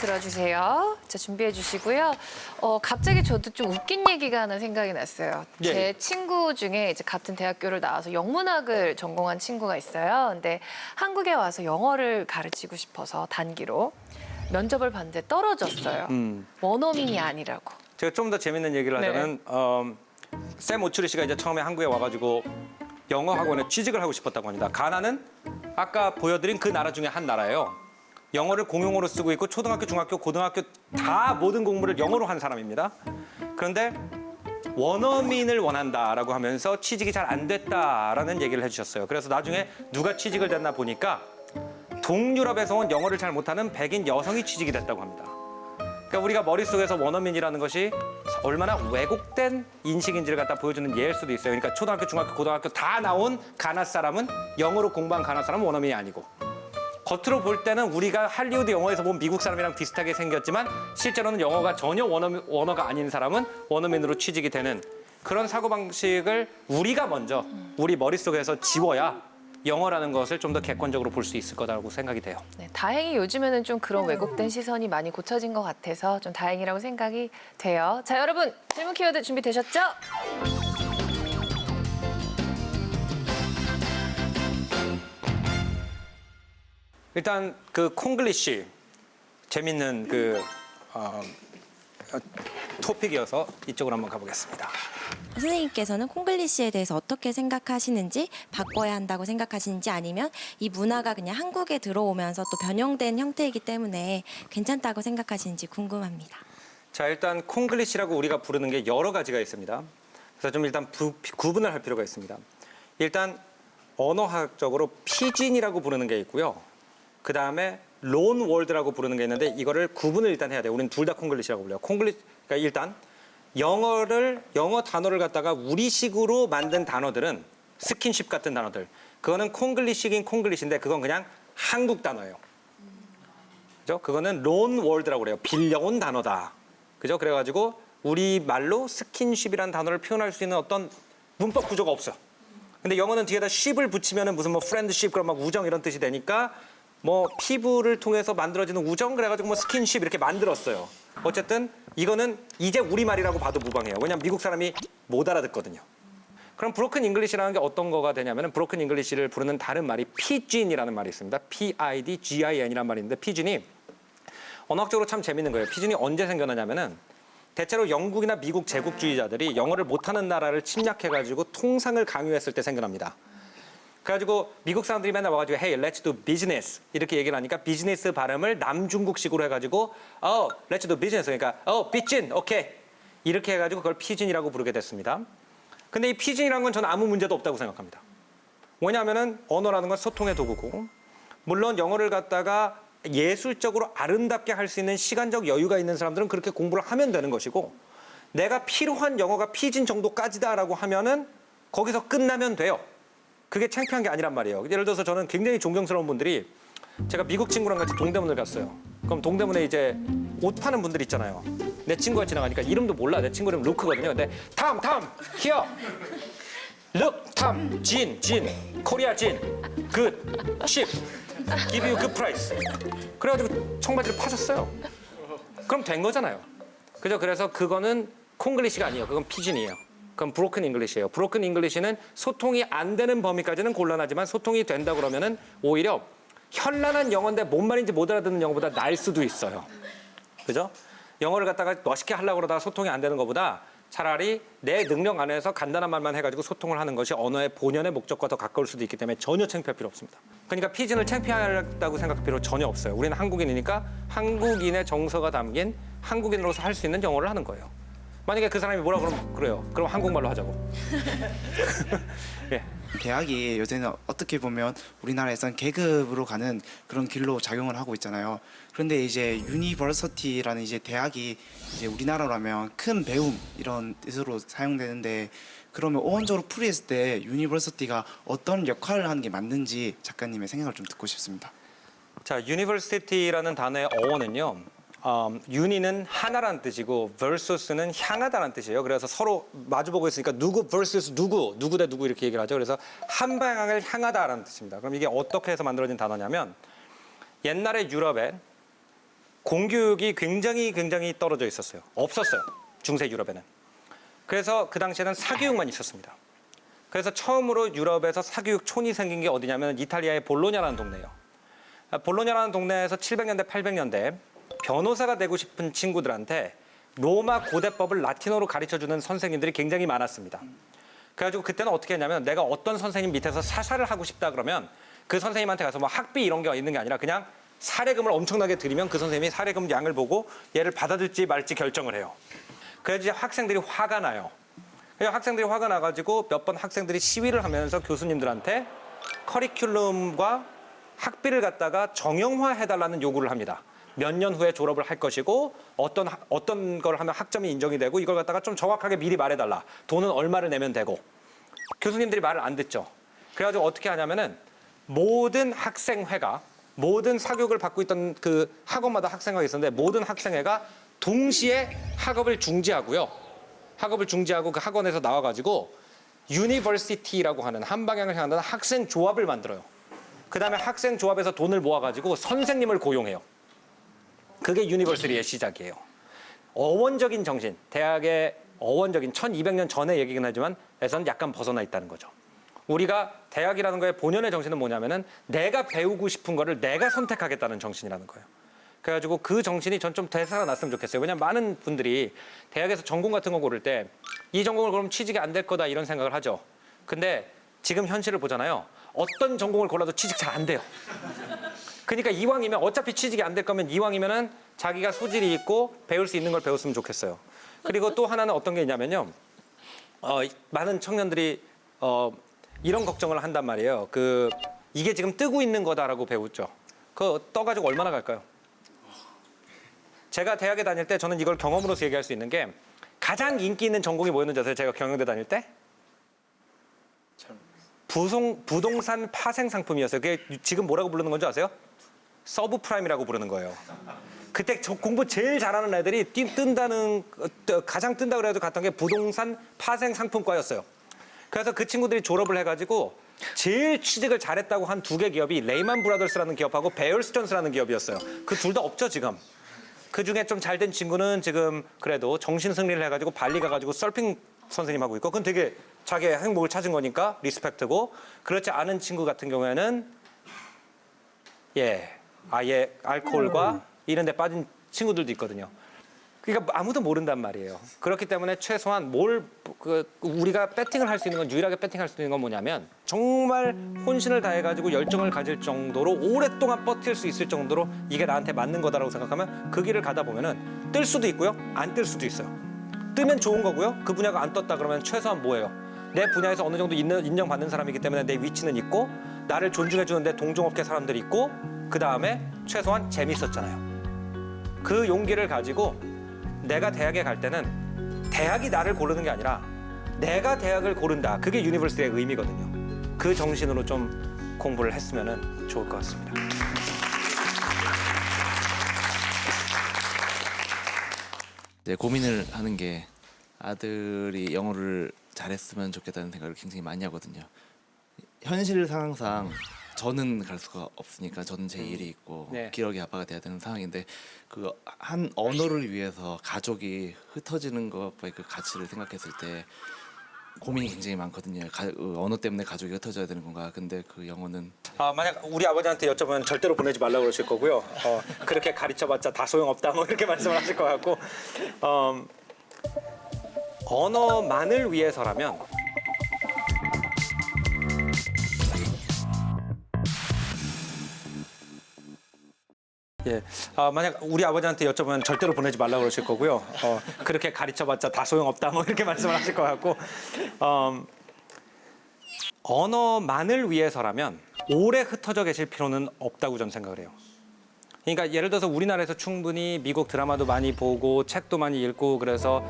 들어주세요. 자, 준비해 주시고요. 갑자기 저도 좀 웃긴 얘기가 하나 생각이 났어요. 예. 제 친구 중에 이제 같은 대학교를 나와서 영문학을 전공한 친구가 있어요. 근데 한국에 와서 영어를 가르치고 싶어서 단기로 면접을 봤는데 떨어졌어요. 원어민이 아니라고. 제가 좀 더 재밌는 얘기를 네. 하자면 샘 오츠리 씨가 이제 처음에 한국에 와가지고 영어 학원에 취직을 하고 싶었다고 합니다. 가나는 아까 보여드린 그 나라 중에 한 나라예요. 영어를 공용어로 쓰고 있고 초등학교, 중학교, 고등학교 다 모든 공부를 영어로 한 사람입니다. 그런데 원어민을 원한다라고 하면서 취직이 잘 안 됐다라는 얘기를 해주셨어요. 그래서 나중에 누가 취직을 됐나 보니까 동유럽에서 온 영어를 잘 못하는 백인 여성이 취직이 됐다고 합니다. 그러니까 우리가 머릿속에서 원어민이라는 것이 얼마나 왜곡된 인식인지를 갖다 보여주는 예일 수도 있어요. 그러니까 초등학교, 중학교, 고등학교 다 나온 가나 사람은 영어로 공부한 가나 사람은 원어민이 아니고 겉으로 볼 때는 우리가 할리우드 영화에서 본 미국 사람이랑 비슷하게 생겼지만 실제로는 영어가 전혀 원어가 아닌 사람은 원어민으로 취직이 되는 그런 사고방식을 우리가 먼저 우리 머릿속에서 지워야 영어라는 것을 좀 더 객관적으로 볼 수 있을 거라고 생각이 돼요. 네, 다행히 요즘에는 좀 그런 왜곡된 시선이 많이 고쳐진 것 같아서 좀 다행이라고 생각이 돼요. 자, 여러분 질문 키워드 준비되셨죠? 일단 그 콩글리시 재밌는 토픽이어서 이쪽으로 한번 가보겠습니다. 선생님께서는 콩글리시에 대해서 어떻게 생각하시는지, 바꿔야 한다고 생각하시는지, 아니면 이 문화가 그냥 한국에 들어오면서 또 변형된 형태이기 때문에 괜찮다고 생각하시는지 궁금합니다. 자, 일단 콩글리시라고 우리가 부르는 게 여러 가지가 있습니다. 그래서 좀 일단 구분을 할 필요가 있습니다. 일단 언어학적으로 피진이라고 부르는 게 있고요. 그 다음에 론 월드라고 부르는 게 있는데 이거를 구분을 일단 해야 돼요. 우리는 둘 다 콩글리시라고 불러요. 그러니까 일단 영어 단어를 갖다가 우리식으로 만든 단어들은 스킨십 같은 단어들. 그거는 콩글리시긴 콩글리시인데 그건 그냥 한국 단어예요. 그죠? 그거는 론 월드라고 그래요. 빌려온 단어다. 그죠? 그래가지고 우리말로 스킨십이라는 단어를 표현할 수 있는 어떤 문법 구조가 없어요. 근데 영어는 뒤에다 ship을 붙이면은 무슨 뭐 friendship 그런 막 우정 이런 뜻이 되니까 뭐 피부를 통해서 만들어지는 우정 그래가지고 뭐 스킨십 이렇게 만들었어요. 어쨌든 이거는 이제 우리말이라고 봐도 무방해요. 왜냐면 미국 사람이 못 알아듣거든요. 그럼 브로큰 잉글리시라는 게 어떤 거가 되냐면은 브로큰 잉글리시를 부르는 다른 말이 피진이라는 말이 있습니다. PIDGIN이라는 말인데 피진이 언어학적으로 참 재밌는 거예요. 피진이 언제 생겨나냐면은 대체로 영국이나 미국 제국주의자들이 영어를 못하는 나라를 침략해가지고 통상을 강요했을 때 생겨납니다. 그래가지고 미국 사람들이 맨날 와가지고 Hey, let's do business 이렇게 얘기를 하니까 비즈니스 발음을 남중국식으로 해가지고 let's do business 그러니까 삐진, 오케이 이렇게 해가지고 그걸 피진이라고 부르게 됐습니다. 근데 이 피진이라는 건 저는 아무 문제도 없다고 생각합니다. 왜냐하면은 언어라는 건 소통의 도구고 물론 영어를 갖다가 예술적으로 아름답게 할 수 있는 시간적 여유가 있는 사람들은 그렇게 공부를 하면 되는 것이고 내가 필요한 영어가 피진 정도까지다라고 하면은 거기서 끝나면 돼요. 그게 창피한 게 아니란 말이에요. 예를 들어서 저는 굉장히 존경스러운 분들이 제가 미국 친구랑 같이 동대문을 갔어요. 그럼 동대문에 이제 옷 파는 분들 있잖아요. 내 친구가 지나가니까 이름도 몰라. 내 친구 이름 루크거든요. 근데 탐, 히어. Look, 탐, 진, 코리아 진, good, cheap, give you good price. 그래가지고 청바지를 파셨어요. 그럼 된 거잖아요. 그죠? 그래서 그거는 콩글리시가 아니에요. 그건 피진이에요. 그건 브로큰 잉글리시예요. 브로큰 잉글리시는 소통이 안 되는 범위까지는 곤란하지만 소통이 된다 그러면은 오히려 현란한 영어인데 뭔 말인지 못 알아듣는 영어보다 나을 수도 있어요. 그죠? 영어를 갖다가 멋있게 하려고 그러다가 소통이 안 되는 것보다 차라리 내 능력 안에서 간단한 말만 해가지고 소통을 하는 것이 언어의 본연의 목적과 더 가까울 수도 있기 때문에 전혀 창피할 필요 없습니다. 그러니까 피진을 창피하다고 생각할 필요 전혀 없어요. 우리는 한국인이니까 한국인의 정서가 담긴 한국인으로서 할 수 있는 영어를 하는 거예요. 만약에 그 사람이 뭐라 그러면 그래요. 그럼 한국말로 하자고. 예. 대학이 요새는 어떻게 보면 우리나라에선 계급으로 가는 그런 길로 작용을 하고 있잖아요. 그런데 이제 유니버시티라는 이제 대학이 이제 우리나라로 하면 큰 배움 이런 뜻으로 사용되는데 그러면 어원적으로 풀이했을 때 유니버시티가 어떤 역할을 하는 게 맞는지 작가님의 생각을 좀 듣고 싶습니다. 자, 유니버시티라는 단어의 어원은요. 유니는 하나라는 뜻이고 versus는 향하다라는 뜻이에요. 그래서 서로 마주보고 있으니까 누구 versus 누구 대 누구 이렇게 얘기를 하죠. 그래서 한 방향을 향하다라는 뜻입니다. 그럼 이게 어떻게 해서 만들어진 단어냐면 옛날에 유럽에 공교육이 굉장히 떨어져 있었어요. 없었어요. 중세 유럽에는. 그래서 그 당시에는 사교육만 있었습니다. 그래서 처음으로 유럽에서 사교육촌이 생긴 게 어디냐면 이탈리아의 볼로냐라는 동네예요. 볼로냐라는 동네에서 700년대, 800년대 변호사가 되고 싶은 친구들한테 로마 고대법을 라틴어로 가르쳐주는 선생님들이 굉장히 많았습니다. 그래가지고 그때는 어떻게 했냐면 내가 어떤 선생님 밑에서 사사를 하고 싶다 그러면 그 선생님한테 가서 뭐 학비 이런 게 있는 게 아니라 그냥 사례금을 엄청나게 드리면 그 선생님이 사례금 양을 보고 얘를 받아들지 말지 결정을 해요. 그래서 이제 학생들이 화가 나요. 그래서 학생들이 화가 나가지고 몇 번 학생들이 시위를 하면서 교수님들한테 커리큘럼과 학비를 갖다가 정형화해달라는 요구를 합니다. 몇 년 후에 졸업을 할 것이고 어떤 걸 하면 학점이 인정이 되고 이걸 갖다가 좀 정확하게 미리 말해달라. 돈은 얼마를 내면 되고. 교수님들이 말을 안 듣죠. 그래가지고 어떻게 하냐면은 모든 학생회가 모든 사교육을 받고 있던 그 학원마다 학생회가 있었는데 모든 학생회가 동시에 학업을 중지하고요. 학업을 중지하고 그 학원에서 나와가지고 유니버시티라고 하는 한 방향을 향하는 학생 조합을 만들어요. 그 다음에 학생 조합에서 돈을 모아가지고 선생님을 고용해요. 그게 유니버시티의 시작이에요. 어원적인 정신, 대학의 어원적인 1200년 전의 얘기긴 하지만 에서는 약간 벗어나 있다는 거죠. 우리가 대학이라는 거의 본연의 정신은 뭐냐면은 내가 배우고 싶은 거를 내가 선택하겠다는 정신이라는 거예요. 그래가지고 그 정신이 전 좀 되살아났으면 좋겠어요. 왜냐하면 많은 분들이 대학에서 전공 같은 거 고를 때 이 전공을 그럼 취직이 안 될 거다 이런 생각을 하죠. 근데 지금 현실을 보잖아요. 어떤 전공을 골라도 취직 잘 안 돼요. 그러니까 이왕이면 어차피 취직이 안 될 거면 이왕이면은 자기가 소질이 있고 배울 수 있는 걸 배웠으면 좋겠어요. 그리고 또 하나는 어떤 게 있냐면요. 많은 청년들이 이런 걱정을 한단 말이에요. 이게 지금 뜨고 있는 거다라고 배웠죠. 그거 떠가지고 얼마나 갈까요? 제가 대학에 다닐 때 저는 이걸 경험으로서 얘기할 수 있는 게 가장 인기 있는 전공이 뭐였는지 아세요? 제가 경영대 다닐 때? 부동산 파생 상품이었어요. 그게 지금 뭐라고 부르는 건지 아세요? 서브프라임이라고 부르는 거예요. 그때 공부 제일 잘하는 애들이 가장 뜬다 그래도 갔던 게 부동산 파생 상품과였어요. 그래서 그 친구들이 졸업을 해가지고 제일 취직을 잘했다고 한 두 개 기업이 레이만 브라더스라는 기업하고 베어스턴스라는 기업이었어요. 그 둘 다 없죠 지금. 그 중에 좀 잘 된 친구는 지금 그래도 정신 승리를 해가지고 발리 가가지고 서핑 선생님 하고 있고 그건 되게 자기의 행복을 찾은 거니까 리스펙트고 그렇지 않은 친구 같은 경우에는 아예 알코올과 이런 데 빠진 친구들도 있거든요. 그러니까 아무도 모른단 말이에요. 그렇기 때문에 최소한 우리가 배팅을 할 수 있는 건 유일하게 배팅할 수 있는 건 뭐냐면 정말 혼신을 다해가지고 열정을 가질 정도로 오랫동안 버틸 수 있을 정도로 이게 나한테 맞는 거다라고 생각하면 그 길을 가다 보면은 뜰 수도 있고요, 안 뜰 수도 있어요. 뜨면 좋은 거고요. 그 분야가 안 떴다 그러면 최소한 뭐예요? 내 분야에서 어느 정도 인정받는 사람이기 때문에 내 위치는 있고 나를 존중해주는 내 동종업계 사람들이 있고 그 다음에 최소한 재밌었잖아요. 그 용기를 가지고 내가 대학에 갈 때는 대학이 나를 고르는 게 아니라 내가 대학을 고른다. 그게 유니버시티의 의미거든요. 그 정신으로 좀 공부를 했으면 좋을 것 같습니다. 이제 고민을 하는 게 아들이 영어를 잘했으면 좋겠다는 생각을 굉장히 많이 하거든요. 현실 상황상 저는 갈 수가 없으니까 저는 제 일이 있고 네. 기러기 아빠가 돼야 되는 상황인데 그 한 언어를 위해서 가족이 흩어지는 것과의 그 가치를 생각했을 때 고민이 굉장히 많거든요. 언어 때문에 가족이 흩어져야 되는 건가? 근데 그 영어는 만약 우리 아버지한테 여쭤보면 절대로 보내지 말라고 그러실 거고요. 그렇게 가르쳐봤자 다 소용없다 뭐 이렇게 말씀을 하실 것 같고 언어만을 위해서라면 만약 우리 아버지한테 여쭤보면 절대로 보내지 말라고 그러실 거고요. 그렇게 가르쳐봤자 다 소용없다 뭐 이렇게 말씀을 하실 것 같고 언어만을 위해서라면 오래 흩어져 계실 필요는 없다고 저는 생각을 해요. 그러니까 예를 들어서 우리나라에서 충분히 미국 드라마도 많이 보고 책도 많이 읽고 그래서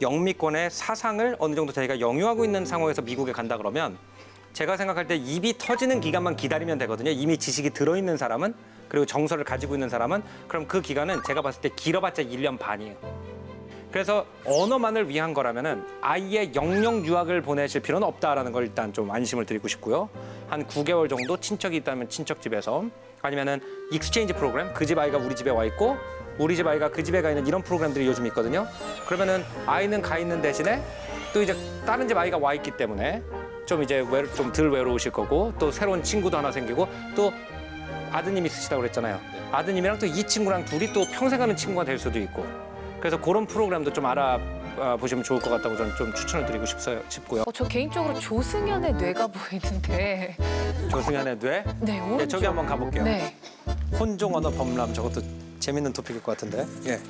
영미권의 사상을 어느 정도 저희가 영유하고 있는 상황에서 미국에 간다 그러면 제가 생각할 때 입이 터지는 기간만 기다리면 되거든요. 이미 지식이 들어있는 사람은 그리고 정서를 가지고 있는 사람은 그럼 그 기간은 제가 봤을 때 길어봤자 1년 반이에요. 그래서 언어만을 위한 거라면은 아예 영영 유학을 보내실 필요는 없다라는 걸 일단 좀 안심을 드리고 싶고요. 한 9개월 정도 친척이 있다면 친척 집에서 아니면은 익스체인지 프로그램, 그 집 아이가 우리 집에 와 있고 우리 집 아이가 그 집에 가 있는 이런 프로그램들이 요즘 있거든요. 그러면은 아이는 가 있는 대신에 또 이제 다른 집 아이가 와 있기 때문에 좀 이제 좀 덜 외로우실 거고 또 새로운 친구도 하나 생기고 또 아드님 있으시다고 그랬잖아요. 아드님이랑 또 이 친구랑 둘이 또 평생 하는 친구가 될 수도 있고 그래서 그런 프로그램도 좀 알아보시면 좋을 것 같다고 저는 좀 추천을 드리고 싶고요. 저 개인적으로 조승연의 뇌가 보이는데. 조승연의 뇌? 네, 오른쪽. 네, 저기 한번 가볼게요. 네. 혼종 언어 범람 저것도 재밌는 토픽일 것 같은데. 예.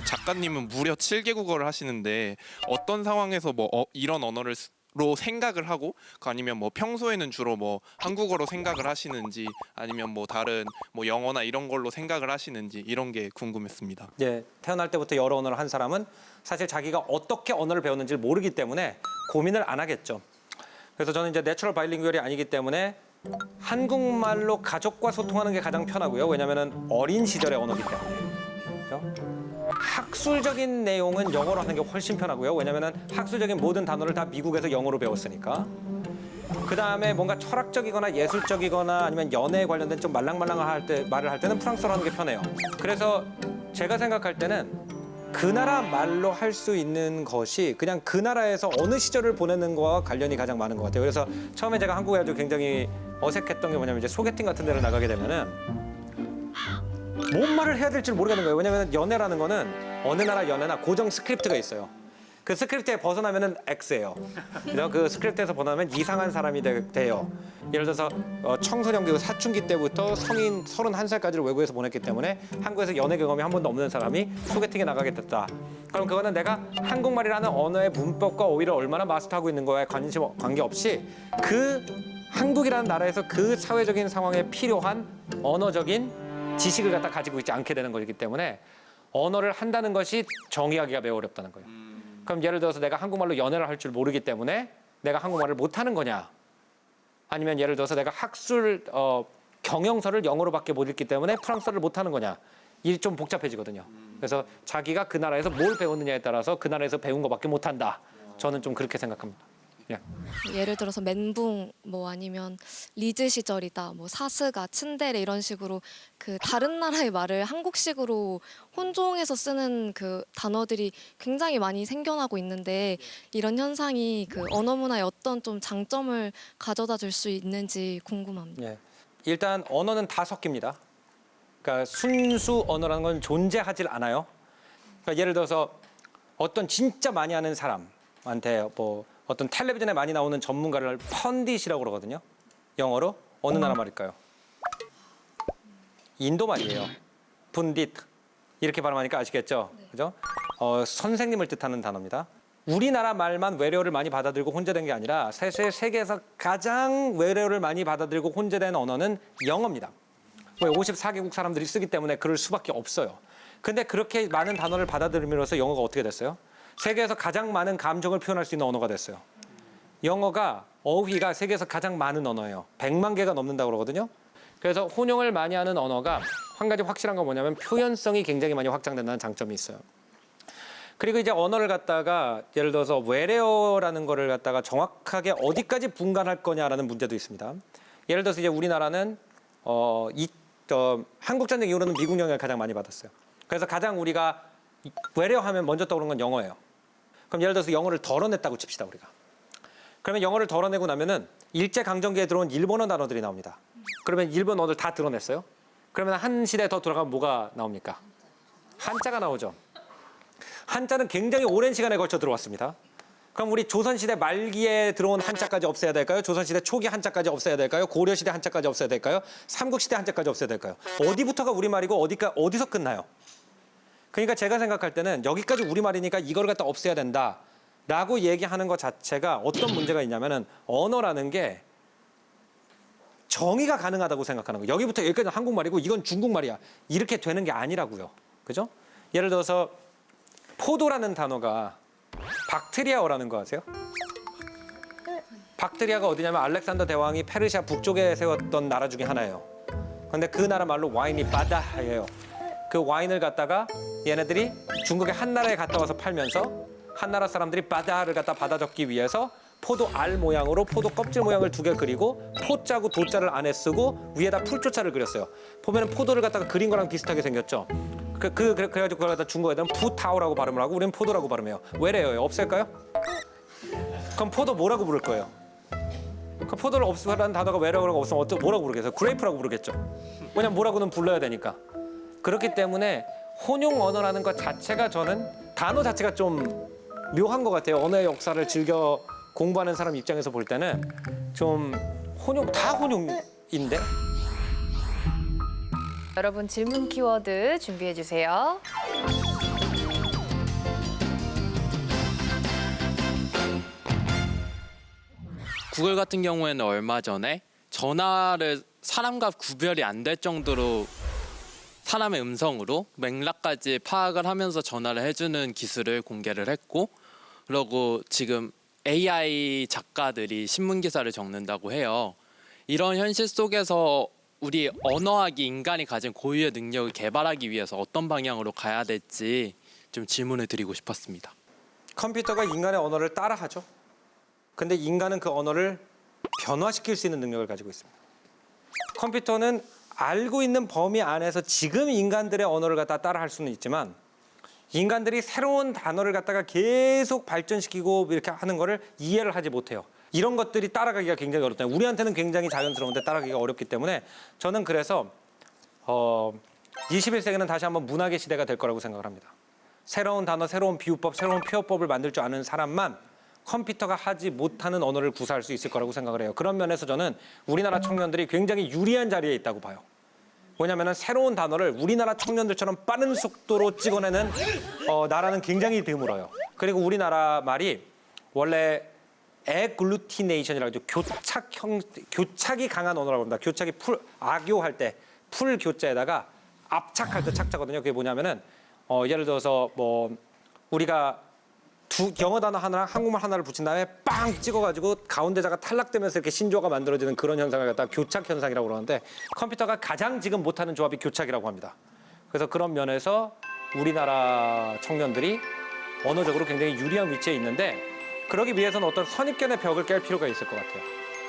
작가님은 무려 7개 국어를 하시는데 어떤 상황에서 뭐 이런 언어를 로 생각을 하고 아니면 뭐 평소에는 주로 뭐 한국어로 생각을 하시는지 아니면 뭐 다른 뭐 영어나 이런 걸로 생각을 하시는지 이런 게 궁금했습니다. 예, 태어날 때부터 여러 언어를 한 사람은 사실 자기가 어떻게 언어를 배웠는지를 모르기 때문에 고민을 안 하겠죠. 그래서 저는 이제 내추럴 바이링구얼이 아니기 때문에 한국말로 가족과 소통하는 게 가장 편하고요. 왜냐하면 어린 시절의 언어기 때문에. 그렇죠? 학술적인 내용은 영어로 하는 게 훨씬 편하고요. 왜냐하면 학술적인 모든 단어를 다 미국에서 영어로 배웠으니까. 그다음에 뭔가 철학적이거나 예술적이거나 아니면 연애에 관련된 좀 말랑말랑한 말을 할 때는 프랑스어로 하는 게 편해요. 그래서 제가 생각할 때는 그 나라 말로 할 수 있는 것이 그냥 그 나라에서 어느 시절을 보내는 거와 관련이 가장 많은 것 같아요. 그래서 처음에 제가 한국에 아주 굉장히 어색했던 게 뭐냐면 이제 소개팅 같은 데를 나가게 되면은 뭔 말을 해야 될지 모르겠는 거예요. 왜냐하면 연애라는 거는 어느 나라 연애나 고정 스크립트가 있어요. 그 스크립트에 벗어나면은 X예요. 그래서 그 스크립트에서 벗어나면 이상한 사람이 돼요. 예를 들어서 청소년기 사춘기 때부터 성인 31살까지를 외국에서 보냈기 때문에 한국에서 연애 경험이 한 번도 없는 사람이 소개팅에 나가게 됐다. 그럼 그거는 내가 한국말이라는 언어의 문법과 어휘를 얼마나 마스터하고 있는 거에 관계없이 그 한국이라는 나라에서 그 사회적인 상황에 필요한 언어적인 지식을 갖다 가지고 있지 않게 되는 거기 때문에 언어를 한다는 것이 정의하기가 매우 어렵다는 거예요. 그럼 예를 들어서 내가 한국말로 연애를 할 줄 모르기 때문에 내가 한국말을 못하는 거냐? 아니면 예를 들어서 내가 학술 경영서를 영어로밖에 못 읽기 때문에 프랑스어를 못하는 거냐? 일이 좀 복잡해지거든요. 그래서 자기가 그 나라에서 뭘 배웠느냐에 따라서 그 나라에서 배운 것밖에 못한다. 저는 좀 그렇게 생각합니다. 예. 예를 들어서 멘붕 뭐 아니면 리즈 시절이다 뭐 사스가 츤데레 이런 식으로 그 다른 나라의 말을 한국식으로 혼종해서 쓰는 그 단어들이 굉장히 많이 생겨나고 있는데 이런 현상이 그 언어 문화에 어떤 좀 장점을 가져다 줄 수 있는지 궁금합니다. 예. 일단 언어는 다 섞입니다. 그러니까 순수 언어라는 건 존재하질 않아요. 그러니까 예를 들어서 어떤 진짜 많이 하는 사람한테 뭐 어떤 텔레비전에 많이 나오는 전문가를 펀딧이라고 그러거든요. 영어로 어느 나라 말일까요? 인도 말이에요. 푼딧 이렇게 발음하니까 아시겠죠? 그죠? 선생님을 뜻하는 단어입니다. 우리나라 말만 외래어를 많이 받아들이고 혼재된 게 아니라 사실 세계에서 가장 외래어를 많이 받아들이고 혼재된 언어는 영어입니다. 왜 54개국 사람들이 쓰기 때문에 그럴 수밖에 없어요. 근데 그렇게 많은 단어를 받아들임으로써 영어가 어떻게 됐어요? 세계에서 가장 많은 감정을 표현할 수 있는 언어가 됐어요. 영어가 어휘가 세계에서 가장 많은 언어예요. 100만 개가 넘는다고 그러거든요. 그래서 혼용을 많이 하는 언어가 한 가지 확실한 건 뭐냐면 표현성이 굉장히 많이 확장된다는 장점이 있어요. 그리고 이제 언어를 갖다가 예를 들어서 외래어라는 거를 갖다가 정확하게 어디까지 분간할 거냐라는 문제도 있습니다. 예를 들어서 이제 우리나라는 한국 전쟁 이후로는 미국 영향을 가장 많이 받았어요. 그래서 가장 우리가 외래어 하면 먼저 떠오르는 건 영어예요. 그럼 예를 들어서 영어를 덜어냈다고 칩시다, 우리가. 그러면 영어를 덜어내고 나면은 일제강점기에 들어온 일본어 단어들이 나옵니다. 그러면 일본 언어를 다 드러냈어요. 그러면 한 시대 더 돌아가면 뭐가 나옵니까? 한자가 나오죠. 한자는 굉장히 오랜 시간에 걸쳐 들어왔습니다. 그럼 우리 조선시대 말기에 들어온 한자까지 없애야 될까요? 조선시대 초기 한자까지 없애야 될까요? 고려시대 한자까지 없애야 될까요? 삼국시대 한자까지 없애야 될까요? 어디부터가 우리말이고 어디서 끝나요? 그러니까 제가 생각할 때는 여기까지 우리말이니까 이걸 갖다 없애야 된다라고 얘기하는 것 자체가 어떤 문제가 있냐면은 언어라는 게 정의가 가능하다고 생각하는 거예요. 여기부터 여기까지는 한국말이고 이건 중국말이야. 이렇게 되는 게 아니라고요. 그죠? 예를 들어서 포도라는 단어가 박트리아어라는 거 아세요? 박트리아가 어디냐면 알렉산더 대왕이 페르시아 북쪽에 세웠던 나라 중에 하나예요. 그런데 그 나라 말로 와인이 바다예요. 그 와인을 갖다가 얘네들이 중국의 한나라에 갔다 와서 팔면서 한나라 사람들이 바다를 갖다 받아 적기 위해서 포도 알 모양으로 포도 껍질 모양을 2개 그리고 포자고 도자를 안에 쓰고 위에다 풀조차를 그렸어요. 보면은 포도를 갖다가 그린 거랑 비슷하게 생겼죠. 그래가지고 그걸 갖다 중국에다는 푸타오라고 발음을 하고 우리는 포도라고 발음해요. 왜래요? 없앨까요? 그럼 포도 뭐라고 부를 거예요? 그 포도를 없애라는 단어가 왜라고 없으면 뭐라고 부르겠어요? 그레이프라고 부르겠죠. 왜냐면 뭐라고는 불러야 되니까. 그렇기 때문에 혼용 언어라는 것 자체가 저는 단어 자체가 좀 묘한 것 같아요. 언어의 역사를 즐겨 공부하는 사람 입장에서 볼 때는 좀 다 혼용인데. 여러분 질문 키워드 준비해 주세요. 구글 같은 경우에는 얼마 전에 전화를 사람과 구별이 안 될 정도로 사람의 음성으로 맥락까지 파악을 하면서 전화를 해주는 기술을 공개를 했고, 그리고 지금 AI 작가들이 신문 기사를 적는다고 해요. 이런 현실 속에서 우리 언어학이 인간이 가진 고유의 능력을 개발하기 위해서 어떤 방향으로 가야 될지 좀 질문을 드리고 싶었습니다. 컴퓨터가 인간의 언어를 따라하죠. 근데 인간은 그 언어를 변화시킬 수 있는 능력을 가지고 있습니다. 컴퓨터는 알고 있는 범위 안에서 지금 인간들의 언어를 갖다 따라할 수는 있지만 인간들이 새로운 단어를 갖다가 계속 발전시키고 이렇게 하는 거를 이해를 하지 못해요. 이런 것들이 따라가기가 굉장히 어렵다. 우리한테는 굉장히 자연스러운데 따라가기가 어렵기 때문에 저는 그래서 21세기는 다시 한번 문학의 시대가 될 거라고 생각을 합니다. 새로운 단어, 새로운 비유법, 새로운 표현법을 만들 줄 아는 사람만 컴퓨터가 하지 못하는 언어를 구사할 수 있을 거라고 생각을 해요. 그런 면에서 저는 우리나라 청년들이 굉장히 유리한 자리에 있다고 봐요. 왜냐하면 새로운 단어를 우리나라 청년들처럼 빠른 속도로 찍어내는 나라는 굉장히 드물어요. 그리고 우리나라 말이 원래 애글루티네이션이라고 하죠. 교착이 강한 언어라고 합니다. 교착이 악교할 때 풀 교자에다가 압착할 때 착자거든요. 그게 뭐냐면은 예를 들어서 뭐 우리가 영어 단어 하나랑 한국말 하나를 붙인 다음에 빵 찍어가지고 가운데자가 탈락되면서 이렇게 신조어가 만들어지는 그런 현상을 갖다가 교착 현상이라고 그러는데 컴퓨터가 가장 지금 못하는 조합이 교착이라고 합니다. 그래서 그런 면에서 우리나라 청년들이 언어적으로 굉장히 유리한 위치에 있는데 그러기 위해서는 어떤 선입견의 벽을 깰 필요가 있을 것 같아요.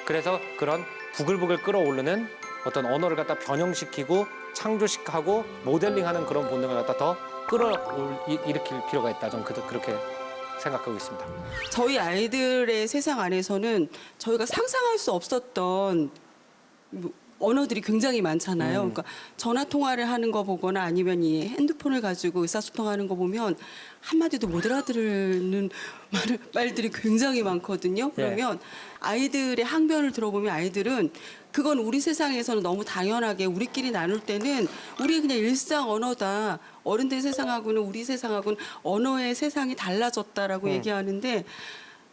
그래서 그런 부글부글 끓어오르는 어떤 언어를 갖다 변형시키고 창조시키고 모델링하는 그런 본능을 갖다 더 일으킬 필요가 있다. 저는 그렇게 생각하고 있습니다. 저희 아이들의 세상 안에서는 저희가 상상할 수 없었던 언어들이 굉장히 많잖아요. 그러니까 전화 통화를 하는 거 보거나 아니면 이 핸드폰을 가지고 의사소통하는 거 보면 한마디도 못 알아들는 말들이 굉장히 많거든요. 그러면 아이들의 항변을 들어보면 아이들은 그건 우리 세상에서는 너무 당연하게 우리끼리 나눌 때는 우리 그냥 일상 언어다. 어른들 세상하고는 우리 세상하고는 언어의 세상이 달라졌다라고 얘기하는데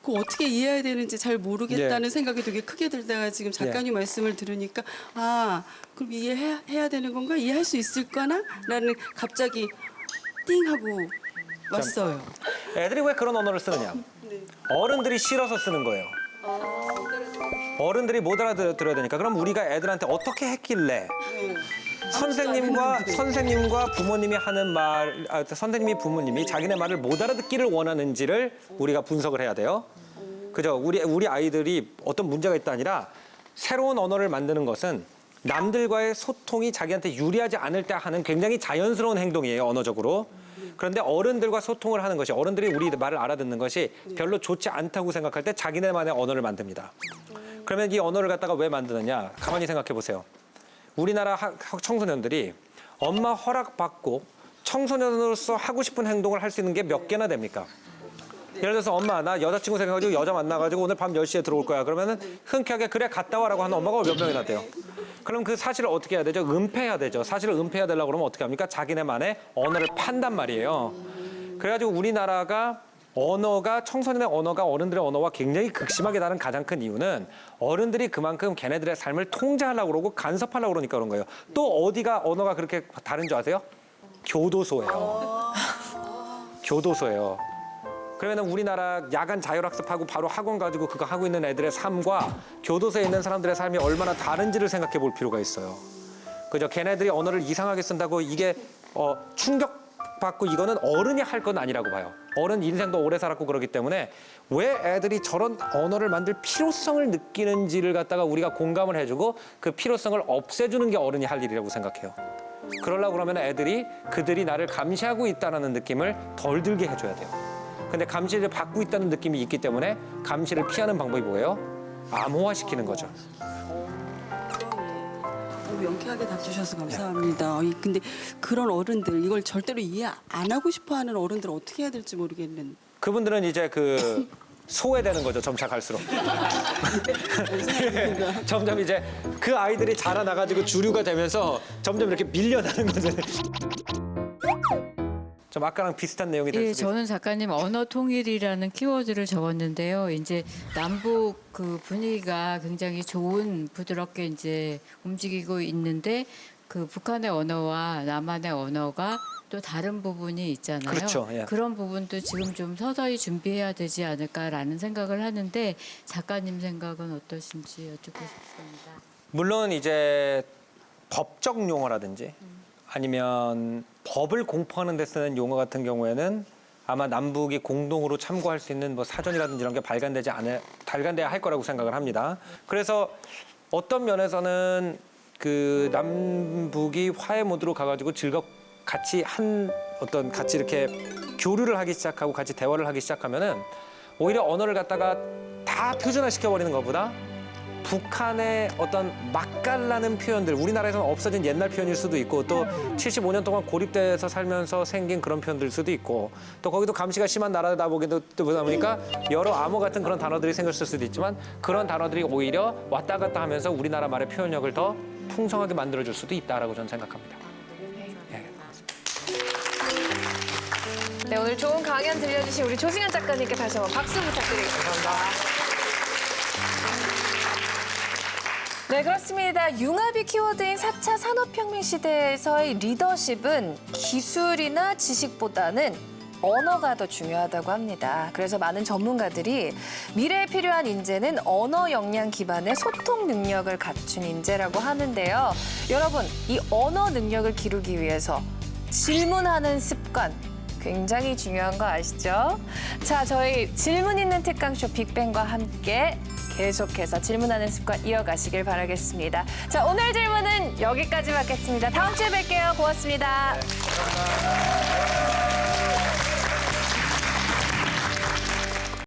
그 어떻게 이해해야 되는지 잘 모르겠다는 생각이 되게 크게 들다가 지금 작가님 말씀을 들으니까 아 그럼 이해해야 되는 건가? 이해할 수 있을까나? 라는 갑자기 띵 하고 왔어요. 애들이 왜 그런 언어를 쓰느냐? 어른들이 싫어서 쓰는 거예요. 어른들이 못 알아들어야 되니까. 그럼 우리가 애들한테 어떻게 했길래 선생님과 부모님이 하는 말, 선생님이 부모님이 자기네 말을 못 알아듣기를 원하는지를 우리가 분석을 해야 돼요. 그죠? 우리 아이들이 어떤 문제가 있다 아니라 새로운 언어를 만드는 것은 남들과의 소통이 자기한테 유리하지 않을 때 하는 굉장히 자연스러운 행동이에요, 언어적으로. 그런데 어른들과 소통을 하는 것이, 어른들이 우리 말을 알아듣는 것이 별로 좋지 않다고 생각할 때 자기네만의 언어를 만듭니다. 그러면 이 언어를 갖다가 왜 만드느냐? 가만히 생각해 보세요. 우리나라 청소년들이 엄마 허락받고 청소년으로서 하고 싶은 행동을 할 수 있는 게 몇 개나 됩니까? 예를 들어서 엄마 나 여자친구 생겨가지고 여자 만나가지고 오늘 밤 10시에 들어올 거야. 그러면은 흔쾌하게 그래 갔다 와라고 하는 엄마가 몇 명이나 돼요. 그럼 그 사실을 어떻게 해야 되죠? 은폐해야 되죠. 사실을 은폐해야 되려고 그러면 어떻게 합니까? 자기네만의 언어를 판단 말이에요. 그래가지고 우리나라가 청소년의 언어가 어른들의 언어와 굉장히 극심하게 다른 가장 큰 이유는 어른들이 그만큼 걔네들의 삶을 통제하려고 그러고 간섭하려고 그러니까 그런 거예요. 또 어디가 언어가 그렇게 다른 줄 아세요? 교도소예요. 교도소예요. 그러면 우리나라 야간 자율학습하고 바로 학원 가지고 그거 하고 있는 애들의 삶과 교도소에 있는 사람들의 삶이 얼마나 다른지를 생각해 볼 필요가 있어요. 그죠? 걔네들이 언어를 이상하게 쓴다고 이게 받고 이거는 어른이 할 건 아니라고 봐요. 어른 인생도 오래 살았고 그러기 때문에 왜 애들이 저런 언어를 만들 필요성을 느끼는지를 갖다가 우리가 공감을 해주고 그 필요성을 없애주는 게 어른이 할 일이라고 생각해요. 그러려고 그러면 애들이 그들이 나를 감시하고 있다는 느낌을 덜 들게 해줘야 돼요. 근데 감시를 받고 있다는 느낌이 있기 때문에 감시를 피하는 방법이 뭐예요? 암호화시키는 거죠. 너무 명쾌하게 답주셔서 감사합니다. 근데 그런 어른들 이걸 절대로 이해 안 하고 싶어하는 어른들 어떻게 해야 될지 모르겠는. 그분들은 이제 그 소외되는 거죠. 점차 갈수록. 점점 이제 그 아이들이 자라나가지고 주류가 되면서 점점 이렇게 밀려나는 거죠. 좀 아까랑 비슷한 내용이 될 예, 수도 있어요. 저는 작가님 언어 통일이라는 키워드를 적었는데요. 이제 남북 그 분위기가 굉장히 좋은 부드럽게 이제 움직이고 있는데 그 북한의 언어와 남한의 언어가 또 다른 부분이 있잖아요. 그렇죠. 예. 그런 부분도 지금 좀 서서히 준비해야 되지 않을까라는 생각을 하는데 작가님 생각은 어떠신지 여쭙고 싶습니다. 물론 이제 법적 용어라든지 아니면 법을 공포하는 데 쓰는 용어 같은 경우에는 아마 남북이 공동으로 참고할 수 있는 뭐 사전이라든지 이런 게 발간돼야 할 거라고 생각을 합니다. 그래서 어떤 면에서는 그 남북이 화해 모드로 가가지고 같이 같이 이렇게 교류를 하기 시작하고 같이 대화를 하기 시작하면은 오히려 언어를 갖다가 다 표준화 시켜버리는 것보다 북한의 어떤 맛깔나는 표현들, 우리나라에서는 없어진 옛날 표현일 수도 있고 또 75년 동안 고립돼서 살면서 생긴 그런 표현들 수도 있고 또 거기도 감시가 심한 나라다 보니까 여러 암호 같은 그런 단어들이 생겼을 수도 있지만 그런 단어들이 오히려 왔다 갔다 하면서 우리나라 말의 표현력을 더 풍성하게 만들어줄 수도 있다라고 저는 생각합니다. 네, 오늘 좋은 강연 들려주신 우리 조승현 작가님께 다시 한번 박수 부탁드리겠습니다. 네, 그렇습니다. 융합이 키워드인 4차 산업혁명 시대에서의 리더십은 기술이나 지식보다는 언어가 더 중요하다고 합니다. 그래서 많은 전문가들이 미래에 필요한 인재는 언어 역량 기반의 소통 능력을 갖춘 인재라고 하는데요. 여러분, 이 언어 능력을 기르기 위해서 질문하는 습관 굉장히 중요한 거 아시죠? 자, 저희 질문 있는 특강쇼 빅뱅과 함께 계속해서 질문하는 습관 이어가시길 바라겠습니다. 자, 오늘 질문은 여기까지 받겠습니다. 다음 주에 뵐게요. 고맙습니다. 감사합니다.